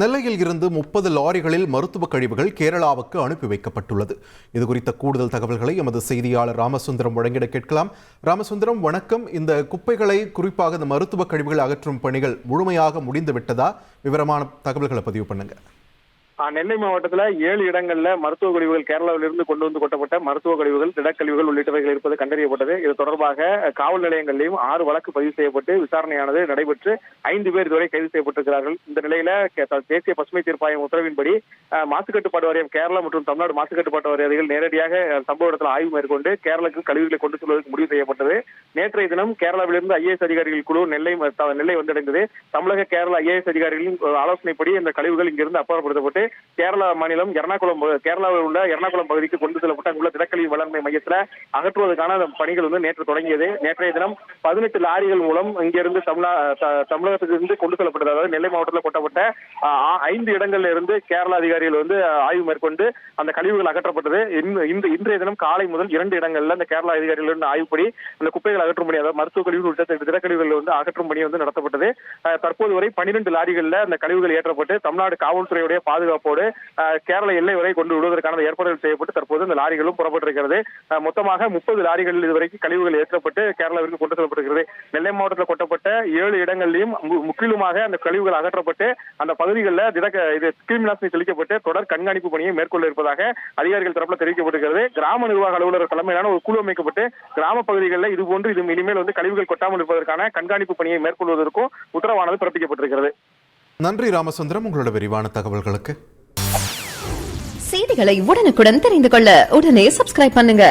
நெல்லையில் இருந்து 30 லாரிகளில் மருத்துவ கழிவுகள் கேரளாவுக்கு அனுப்பி வைக்கப்பட்டுள்ளது. இது குறித்த கூடுதல் தகவல்களை எமது செய்தியாளர் ராமசுந்தரம் வழங்கிட கேட்கலாம். ராமசுந்தரம், வணக்கம். இந்த குப்பைகளை, குறிப்பாக இந்த மருத்துவ கழிவுகள் அகற்றும் பணிகள் முழுமையாக முடிந்து விட்டதா? விவரமான தகவல்களை பதிவு பண்ணுங்க. நெல்லை மாவட்டத்தில் 7 இடங்கள்ல மருத்துவ கழிவுகள் கேரளாவிலிருந்து கொண்டு வந்து கொட்டப்பட்ட மருத்துவ கழிவுகள், திடக்கழிவுகள் உள்ளிட்டவைகள் இருப்பது கண்டறியப்பட்டது. இது தொடர்பாக காவல் நிலையங்களிலும் 6 வழக்கு பதிவு செய்யப்பட்டு விசாரணையானது நடைபெற்று 5 பேர் இதுவரை கைது செய்யப்பட்டிருக்கிறார்கள். இந்த நிலையில தேசிய பசுமை தீர்ப்பாயம் உத்தரவின்படி மாசு கட்டுப்பாட்டு வாரியம் கேரளா மற்றும் தமிழ்நாடு மாசு கட்டுப்பாட்டு வாரியர்கள் நேரடியாக சம்பவ இடத்தில் ஆய்வு மேற்கொண்டு கேரளாவுக்கு கழிவுகளை கொண்டு செல்வதற்கு முடிவு செய்யப்பட்டது. நேற்றைய தினம் கேரளாவிலிருந்து IAS அதிகாரிகள் குழு நெல்லை வந்தடைந்தது. தமிழக கேரளா IAS அதிகாரிகளின் ஆலோசனைப்படி இந்த கழிவுகள் இங்கிருந்து அப்புறப்படுத்தப்பட்டு கேரளா மாநிலம் கேரளாவில் உள்ள எர்ணாகுளம் பகுதிக்கு கொண்டு செல்லப்பட்ட அங்குள்ள திடக்கழிவு மேலாண்மை மையத்தில் அகற்றுவதற்கான பணிகள் நேற்று தொடங்கியது. நேற்றைய தினம் 18 லாரிகள் மூலம் இங்கிருந்து தமிழகத்திலிருந்து கொண்டு செல்லப்பட்டது. அதாவது நெல்லை மாவட்டத்தில் கொட்டப்பட்ட 5 இடங்கள்ல இருந்து கேரளா அதிகாரிகள் ஆய்வு மேற்கொண்டு அந்த கழிவுகள் அகற்றப்பட்டது. இன்றைய தினம் காலை முதல் 2 இடங்கள்ல அந்த கேரளா அதிகாரிகள் ஆய்வுப்படி அந்த குப்பைகள் அகற்றும் பணி, அதாவது மருத்துவ கழிவுகள் உள்ளிட்ட திடக்கழிவுகள் அகற்றும் பணி நடத்தப்பட்டது. தற்போது வரை 12 லாரிகள்ல அந்த கழிவுகள் ஏற்றப்பட்டு தமிழ்நாடு காவல்துறையுடைய பாதுகாப்போடு கேரள எல்லை வரை கொண்டு விடுவதற்கான ஏற்பாடுகள் செய்யப்பட்டு தற்போது இந்த லாரிகளும் புறப்பட்டிருக்கிறது. மொத்தமாக 30 லாரிகள் இதுவரைக்கும் கழிவுகள் ஏற்றப்பட்டு கேரளாவிற்கு கொண்டு செல்லப்பட்டிருக்கிறது. நெல்லை மாவட்டத்தில் கொட்டப்பட்ட 7 இடங்களிலும் முற்றிலுமாக அந்த கழிவுகள் அகற்றப்பட்டு அந்த பகுதிகளில் கிருமிநாசினி தெளிக்கப்பட்டு தொடர் கண்காணிப்பு பணியை மேற்கொள்ள இருப்பதாக அதிகாரிகள் தரப்பில் தெரிவிக்கப்பட்டிருக்கிறது. கிராம நிர்வாக அலுவலர் தலைமையிலான ஒரு குழு அமைக்கப்பட்டு கிராம பகுதிகளில் இதுபோன்று இனிமேல் கழிவுகள் கொட்டாமல் இருப்பதற்கான கண்காணிப்பு பணியை மேற்கொள்வதற்கும் உத்தரவானது பிறப்பிக்கப்பட்டிருக்கிறது. நன்றி ராமசுந்தரம், உங்களோட விரிவான தகவல்களுக்கு. செய்திகளை உடனுக்குடன் தெரிந்து கொள்ள உடனே சப்ஸ்கிரைப் பண்ணுங்க.